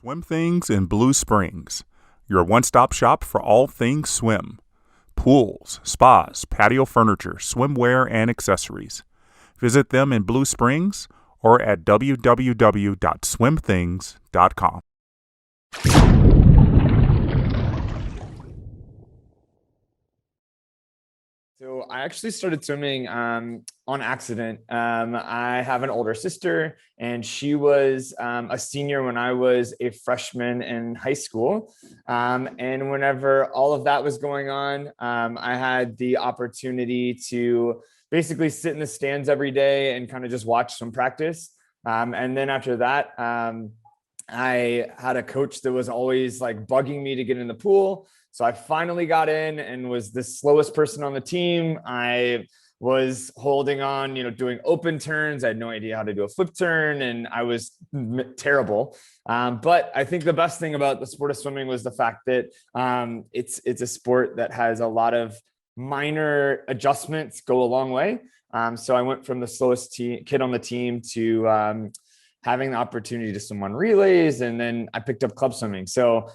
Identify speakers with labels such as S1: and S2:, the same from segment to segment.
S1: Swim Things in Blue Springs, your one-stop shop for all things swim. Pools, spas, patio furniture, swimwear, and accessories. Visit them in Blue Springs or at www.swimthings.com.
S2: So I actually started swimming on accident. I have an older sister, and she was a senior when I was a freshman in high school. And whenever all of that was going on, I had the opportunity to basically sit in the stands every day and kind of just watch some practice. And then after that, I had a coach that was always like bugging me to get in the pool. So I finally got in and was the slowest person on the team. I was holding on, doing open turns. I had no idea how to do a flip turn, and I was terrible. But I think the best thing about the sport of swimming was the fact that it's a sport that has a lot of minor adjustments go a long way. So I went from the slowest kid on the team to having the opportunity to swim on relays, and then I picked up club swimming. So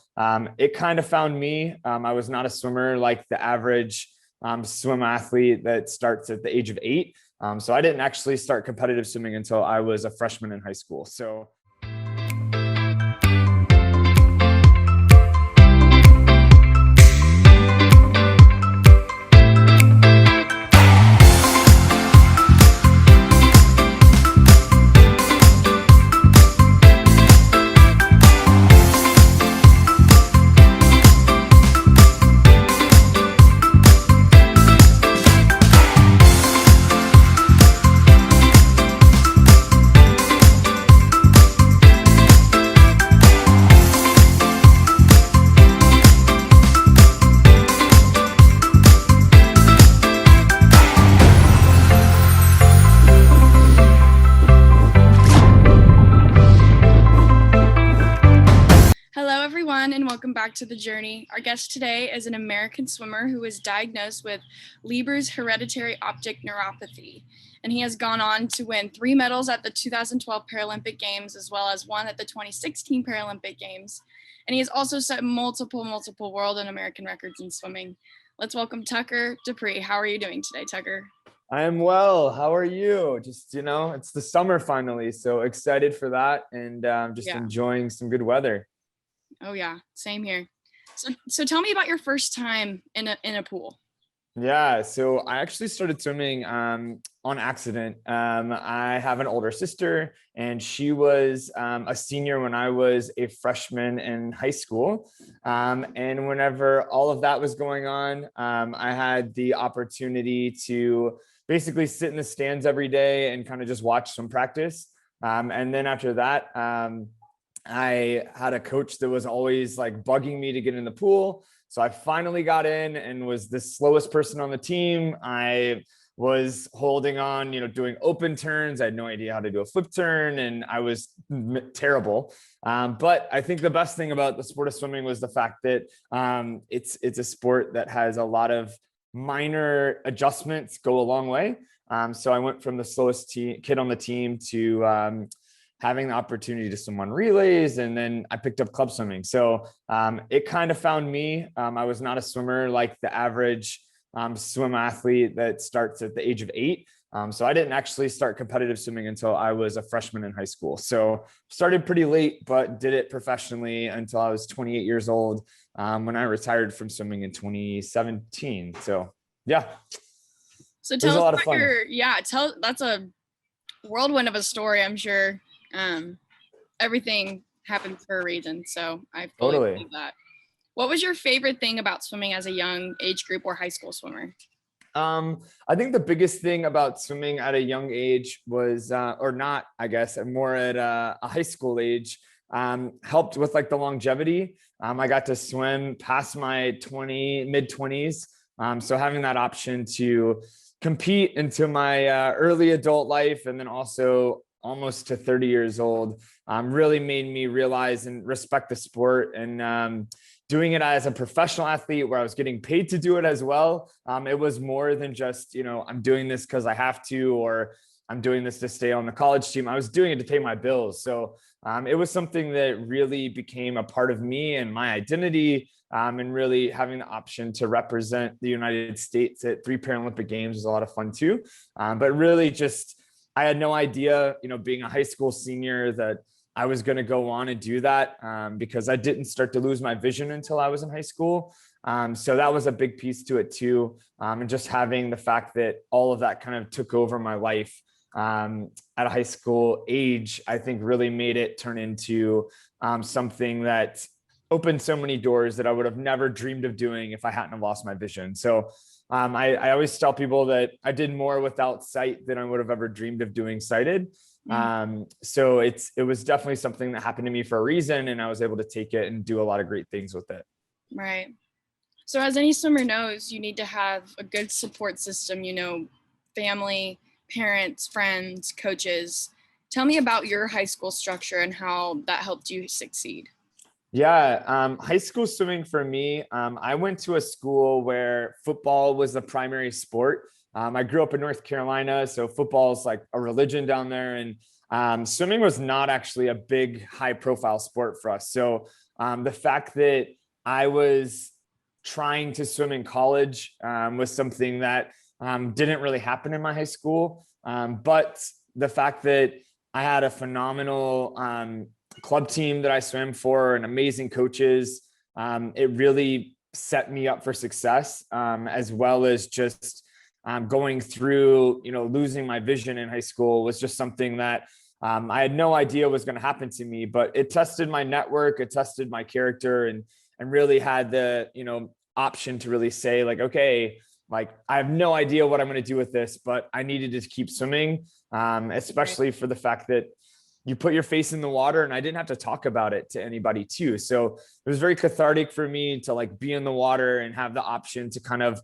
S2: it kind of found me. I was not a swimmer like the average swim athlete that starts at the age of 8. So I didn't actually start competitive swimming until I was a freshman in high school. So
S3: and welcome back to The Journey. Our guest today is an American swimmer who was diagnosed with Leber's hereditary optic neuropathy, and he has gone on to win 3 medals at the 2012 Paralympic Games as well as 1 at the 2016 Paralympic Games, and he has also set multiple world and American records in swimming. Let's welcome Tucker Depree. How are you doing today, Tucker?
S2: I am well. How are you? Just, it's the summer finally, so excited for that, and enjoying some good weather.
S3: Oh yeah, same here. So tell me about your first time in a pool.
S2: Yeah, so I actually started swimming on accident. I have an older sister, and she was a senior when I was a freshman in high school. And whenever all of that was going on, I had the opportunity to basically sit in the stands every day and kind of just watch some practice. And then after that, I had a coach that was always like bugging me to get in the pool. So I finally got in and was the slowest person on the team. I was holding on, doing open turns. I had no idea how to do a flip turn, and I was terrible. But I think the best thing about the sport of swimming was the fact that it's a sport that has a lot of minor adjustments go a long way. So I went from the slowest kid on the team to having the opportunity to swim on relays, and then I picked up club swimming. So it kind of found me. I was not a swimmer like the average swim athlete that starts at the age of 8. So I didn't actually start competitive swimming until I was a freshman in high school. So started pretty late, but did it professionally until I was 28 years old when I retired from swimming in 2017. So yeah.
S3: So tell us about that's a whirlwind of a story, I'm sure. Everything happens for a reason, so I fully believe that. What was your favorite thing about swimming as a young age group or high school swimmer?
S2: I think the biggest thing about swimming at a young age was, or not, I guess, more at a high school age, helped with like the longevity. I got to swim past my mid 20s. So having that option to compete into my early adult life, and then also almost to 30 years old, really made me realize and respect the sport. And doing it as a professional athlete where I was getting paid to do it as well, it was more than just, I'm doing this because I have to, or I'm doing this to stay on the college team. I was doing it to pay my bills. So it was something that really became a part of me and my identity. And really having the option to represent the United States at 3 Paralympic Games was a lot of fun too. But really just, I had no idea, being a high school senior, that I was going to go on and do that, because I didn't start to lose my vision until I was in high school. So that was a big piece to it too. And just having the fact that all of that kind of took over my life at a high school age, I think really made it turn into something that opened so many doors that I would have never dreamed of doing if I hadn't have lost my vision. So I always tell people that I did more without sight than I would have ever dreamed of doing sighted. So it was definitely something that happened to me for a reason, and I was able to take it and do a lot of great things with it.
S3: Right. So as any swimmer knows, you need to have a good support system, family, parents, friends, coaches. Tell me about your high school structure and how that helped you succeed.
S2: Yeah, high school swimming for me, I went to a school where football was the primary sport. I grew up in North Carolina, so football is like a religion down there. And swimming was not actually a big high profile sport for us. So the fact that I was trying to swim in college was something that didn't really happen in my high school. But the fact that I had a phenomenal club team that I swam for and amazing coaches, it really set me up for success, as well as just going through, losing my vision in high school was just something that I had no idea was going to happen to me, but it tested my network, it tested my character, and really had the, option to really say like, okay, like I have no idea what I'm going to do with this, but I needed to keep swimming, especially for the fact that you put your face in the water and I didn't have to talk about it to anybody too. So it was very cathartic for me to like be in the water and have the option to kind of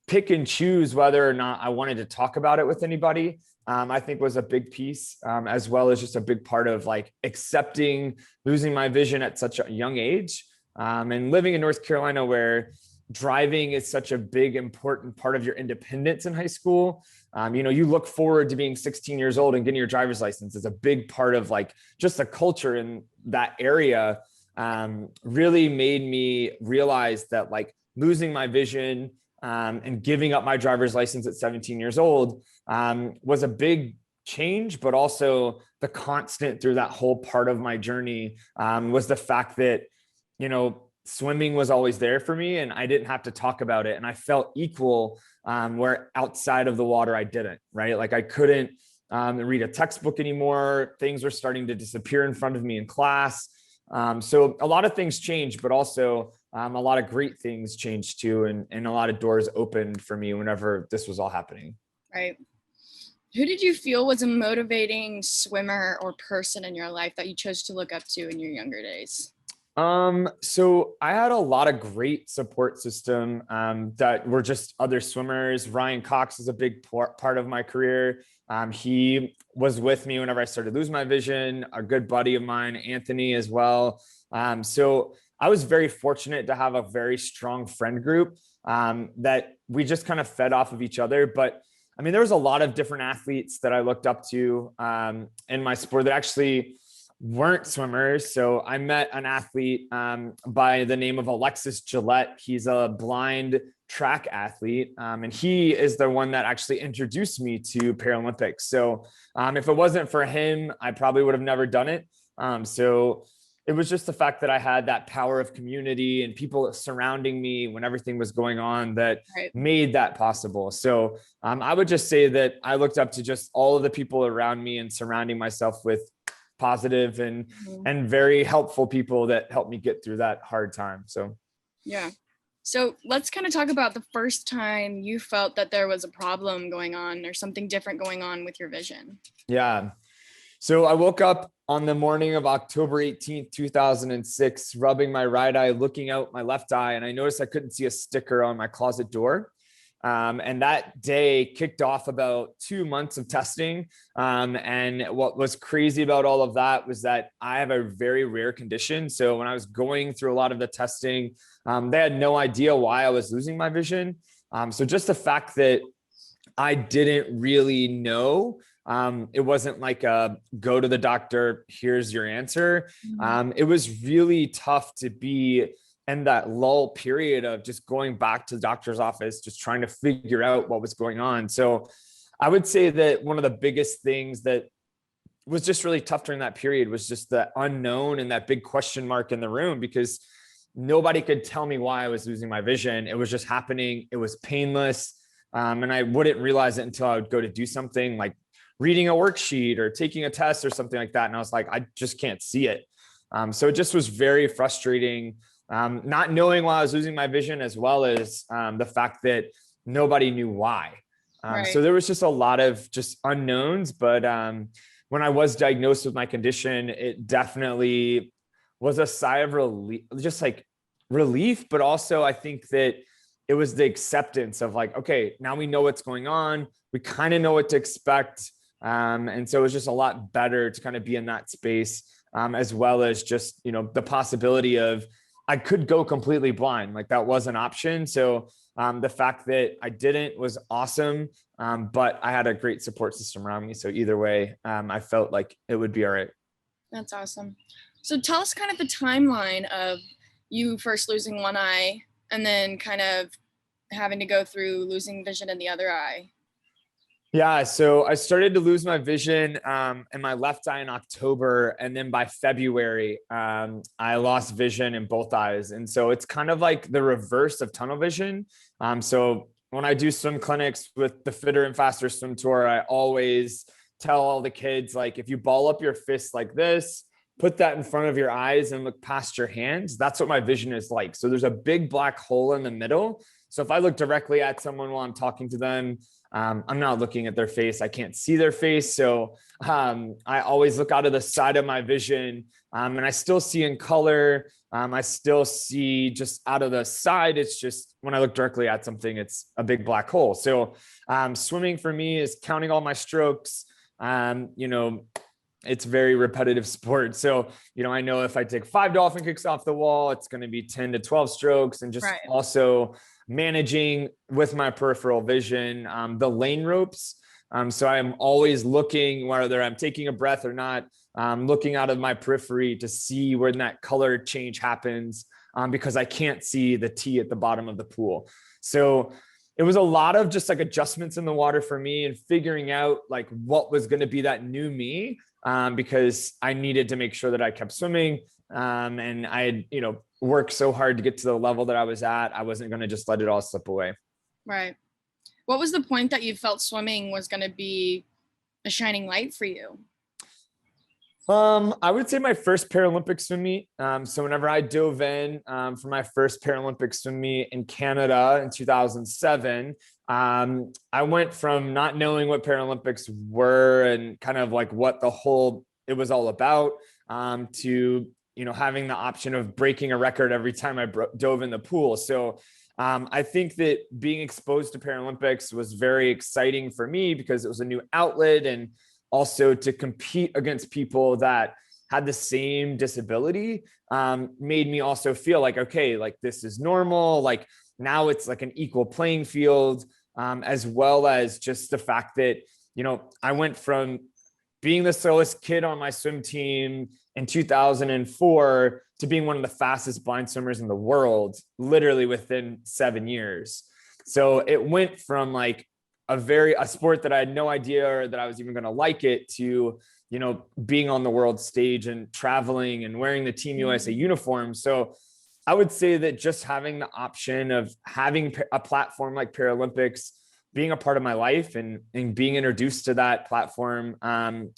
S2: pick and choose whether or not I wanted to talk about it with anybody. I think was a big piece, as well as just a big part of like accepting losing my vision at such a young age, and living in North Carolina where driving is such a big, important part of your independence in high school. You look forward to being 16 years old and getting your driver's license is a big part of like just the culture in that area. Really made me realize that like losing my vision and giving up my driver's license at 17 years old was a big change, but also the constant through that whole part of my journey was the fact that, swimming was always there for me and I didn't have to talk about it. And I felt equal where outside of the water, I didn't, right? Like I couldn't read a textbook anymore. Things were starting to disappear in front of me in class. So a lot of things changed, but also a lot of great things changed too. And a lot of doors opened for me whenever this was all happening.
S3: Right. Who did you feel was a motivating swimmer or person in your life that you chose to look up to in your younger days?
S2: So I had a lot of great support system, that were just other swimmers. Ryan Cox is a big part of my career. He was with me whenever I started to lose my vision, a good buddy of mine, Anthony, as well. So I was very fortunate to have a very strong friend group, that we just kind of fed off of each other. But I mean, there was a lot of different athletes that I looked up to, in my sport that actually weren't swimmers. So I met an athlete by the name of Alexis Gillette. He's a blind track athlete. And he is the one that actually introduced me to Paralympics. So if it wasn't for him, I probably would have never done it. So it was just the fact that I had that power of community and people surrounding me when everything was going on that made that possible. So I would just say that I looked up to just all of the people around me and surrounding myself with positive and very helpful people that helped me get through that hard time. So,
S3: yeah. So let's kind of talk about the first time you felt that there was a problem going on or something different going on with your vision.
S2: Yeah. So I woke up on the morning of October 18th, 2006, rubbing my right eye, looking out my left eye, and I noticed I couldn't see a sticker on my closet door. And that day kicked off about 2 months of testing. And what was crazy about all of that was that I have a very rare condition. So when I was going through a lot of the testing, they had no idea why I was losing my vision. So just the fact that I didn't really know It wasn't like a go to the doctor, here's your answer.
S3: Mhm.
S2: It was really tough to be in that lull period of just going back to the doctor's office, just trying to figure out what was going on. So I would say that one of the biggest things that was just really tough during that period was just the unknown and that big question mark in the room, because nobody could tell me why I was losing my vision. It was just happening. It was painless. And I wouldn't realize it until I would go to do something like reading a worksheet or taking a test or something like that. And I was like, I just can't see it. So it just was very frustrating, not knowing why I was losing my vision, as well as the fact that nobody knew why.
S3: Right.
S2: So there was just a lot of just unknowns. But when I was diagnosed with my condition, it definitely was a sigh of relief, just like relief. But also, I think that it was the acceptance of like, okay, now we know what's going on. We kind of know what to expect. And so it was just a lot better to kind of be in that space, as well as just, the possibility of I could go completely blind. Like that was an option. So the fact that I didn't was awesome. But I had a great support system around me. So either way, I felt like it would be all right.
S3: That's awesome. So tell us kind of the timeline of you first losing one eye and then kind of having to go through losing vision in the other eye.
S2: Yeah, so I started to lose my vision in my left eye in October, and then by February, I lost vision in both eyes. And so it's kind of like the reverse of tunnel vision. So when I do swim clinics with the Fitter and Faster Swim Tour, I always tell all the kids, like, if you ball up your fist like this, put that in front of your eyes and look past your hands. That's what my vision is like. So there's a big black hole in the middle. So if I look directly at someone while I'm talking to them, I'm not looking at their face. I can't see their face. So I always look out of the side of my vision, and I still see in color. I still see just out of the side. It's just when I look directly at something, it's a big black hole. So swimming for me is counting all my strokes. It's very repetitive sport. So, I know if I take 5 dolphin kicks off the wall, it's going to be 10 to 12 strokes, and just
S3: Right.
S2: also managing with my peripheral vision, the lane ropes. So I'm always looking, whether I'm taking a breath or not, looking out of my periphery to see when that color change happens, because I can't see the T at the bottom of the pool. So it was a lot of just like adjustments in the water for me and figuring out like what was going to be that new me, because I needed to make sure that I kept swimming. And I had, worked so hard to get to the level that I was at. I wasn't going to just let it all slip away.
S3: Right. What was the point that you felt swimming was going to be a shining light for you?
S2: I would say my first Paralympic swim meet. So whenever I dove in for my first Paralympic swim meet in Canada in 2007, I went from not knowing what Paralympics were and kind of like what it was all about, to having the option of breaking a record every time I dove in the pool. So I think that being exposed to Paralympics was very exciting for me because it was a new outlet, and also to compete against people that had the same disability made me also feel like, okay, like this is normal. Like now it's like an equal playing field, as well as just the fact that, I went from being the slowest kid on my swim team in 2004 to being one of the fastest blind swimmers in the world, literally within 7 years. So it went from like a sport that I had no idea that I was even going to like it to, being on the world stage and traveling and wearing the Team USA uniform. So I would say that just having the option of having a platform like Paralympics being a part of my life and being introduced to that platform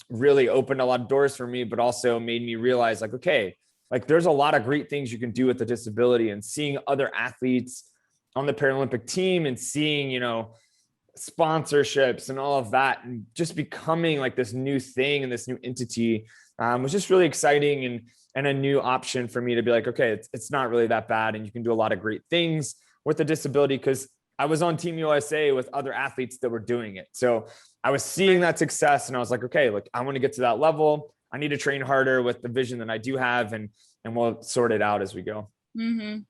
S2: really opened a lot of doors for me, but also made me realize like, okay, like there's a lot of great things you can do with a disability, and seeing other athletes on the Paralympic team and seeing, sponsorships and all of that, and just becoming like this new thing and this new entity was just really exciting, and a new option for me to be like, okay, it's not really that bad, and you can do a lot of great things with a disability, because I was on Team USA with other athletes that were doing it. So I was seeing that success, and I was like, okay, look, I want to get to that level. I need to train harder with the vision that I do have, and we'll sort it out as we go.
S3: Mm-hmm.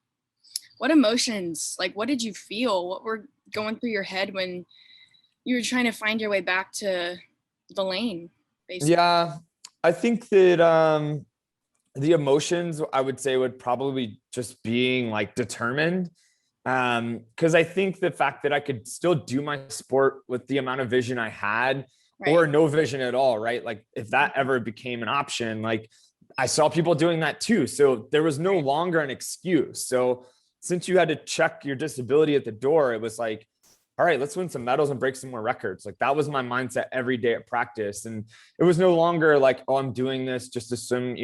S3: What emotions, like, what did you feel? What were going through your head when you were trying to find your way back to the lane, basically.
S2: Yeah, I think that the emotions, I would say, would probably just being like determined. Because I think the fact that I could still do my sport with the amount of vision I had, or
S3: Right.
S2: no vision at all, right? Like if that ever became an option, like I saw people doing that too. So there was no longer an excuse. So since you had to check your disability at the door, it was like, all right, let's win some medals and break some more records. Like that was my mindset every day at practice. And it was no longer like, oh, I'm doing this just to swim,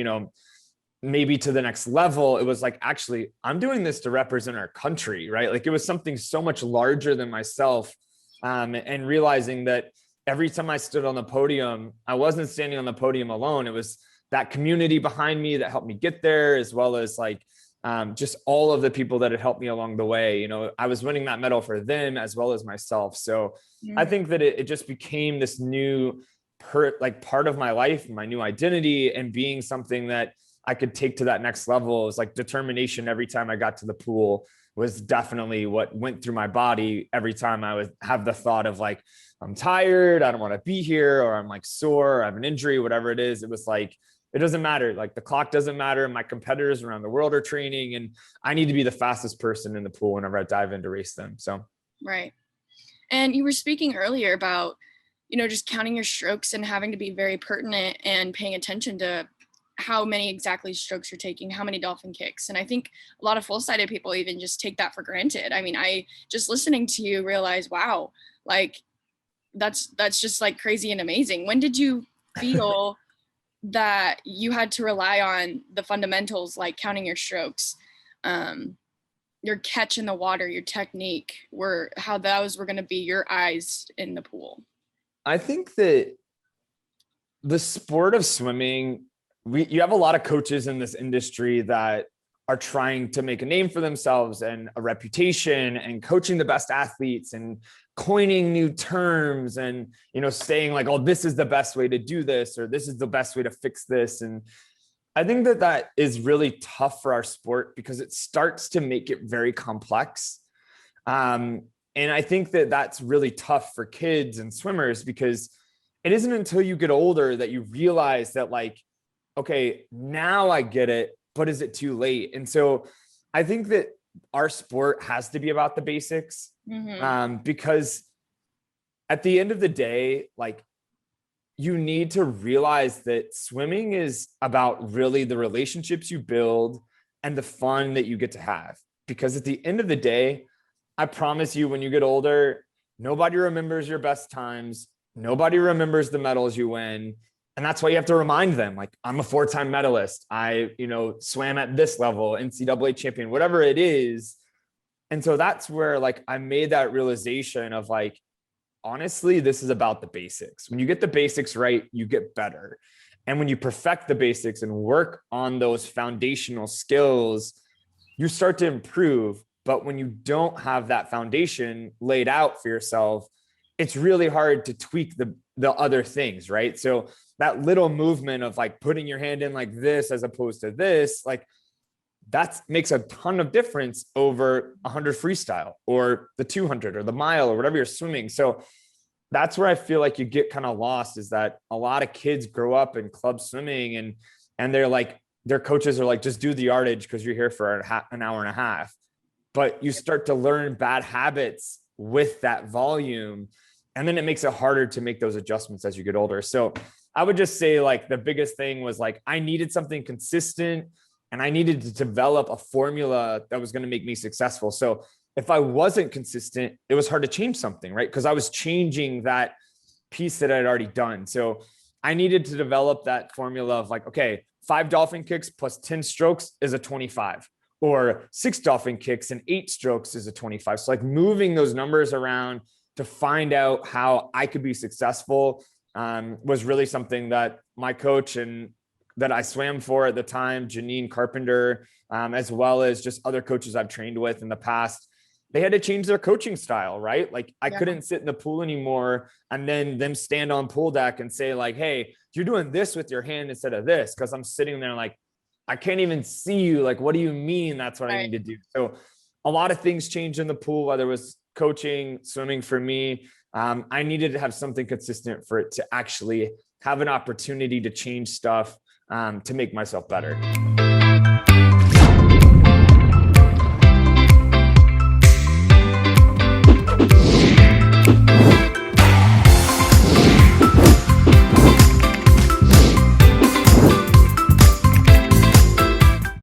S2: maybe to the next level. It was like, actually, I'm doing this to represent our country, right? Like it was something so much larger than myself. And realizing that every time I stood on the podium, I wasn't standing on the podium alone. It was that community behind me that helped me get there, as well as like just all of the people that had helped me along the way. I was winning that medal for them as well as myself. So I think that it just became this new part of my life, my new identity, and being something that I could take to that next level. It was like determination. Every time I got to the pool was definitely what went through my body. Every time I would have the thought of like, I'm tired, I don't want to be here, or I'm like sore, or I have an injury, whatever it is. It was like, it doesn't matter. Like the clock doesn't matter. My competitors around the world are training, and I need to be the fastest person in the pool whenever I dive in to race them. So.
S3: Right. And you were speaking earlier about, just counting your strokes and having to be very pertinent and paying attention to how many exactly strokes you're taking, how many dolphin kicks. And I think a lot of full-sided people even just take that for granted. I mean, I just listening to you realize, wow, like that's just like crazy and amazing. When did you feel that you had to rely on the fundamentals, like counting your strokes, your catch in the water, your technique, how those were going to be your eyes in the pool?
S2: I think that the sport of swimming, you have a lot of coaches in this industry that are trying to make a name for themselves and a reputation, and coaching the best athletes and coining new terms, and saying like, oh, this is the best way to do this, or this is the best way to fix this. And I think that is really tough for our sport, because it starts to make it very complex. And I think that that's really tough for kids and swimmers, because it isn't until you get older that you realize that like, okay, now I get it, but is it too late? And so I think that our sport has to be about the basics, because at the end of the day, like you need to realize that swimming is about really the relationships you build and the fun that you get to have. Because at the end of the day, I promise you, when you get older, nobody remembers your best times. Nobody remembers the medals you win. And that's why you have to remind them, like, I'm a 4-time medalist. I, swam at this level, NCAA champion, whatever it is. And so that's where like I made that realization of like, honestly, this is about the basics. When you get the basics right, you get better. And when you perfect the basics and work on those foundational skills, you start to improve. But when you don't have that foundation laid out for yourself, it's really hard to tweak the other things, right? So that little movement of like putting your hand in like this as opposed to this, like that makes a ton of difference over 100 freestyle or the 200 or the mile or whatever you're swimming. So that's where I feel like you get kind of lost, is that a lot of kids grow up in club swimming and they're like, their coaches are like, just do the yardage because you're here for an hour and a half. But you start to learn bad habits with that volume. And then it makes it harder to make those adjustments as you get older. So I would just say like the biggest thing was like, I needed something consistent, and I needed to develop a formula that was going to make me successful. So if I wasn't consistent, it was hard to change something, right? Because I was changing that piece that I'd already done. So I needed to develop that formula of like, okay, 5 dolphin kicks plus 10 strokes is a 25, or 6 dolphin kicks and 8 strokes is a 25. So like moving those numbers around to find out how I could be successful was really something that my coach and that I swam for at the time, Janine Carpenter, as well as just other coaches I've trained with in the past, they had to change their coaching style, right? Like I couldn't sit in the pool anymore and then them stand on pool deck and say like, hey, you're doing this with your hand instead of this. Cause I'm sitting there like, I can't even see you. Like, what do you mean? That's what I need to do. So a lot of things changed in the pool, whether it was coaching, swimming for me. I needed to have something consistent for it to actually have an opportunity to change stuff, to make myself better.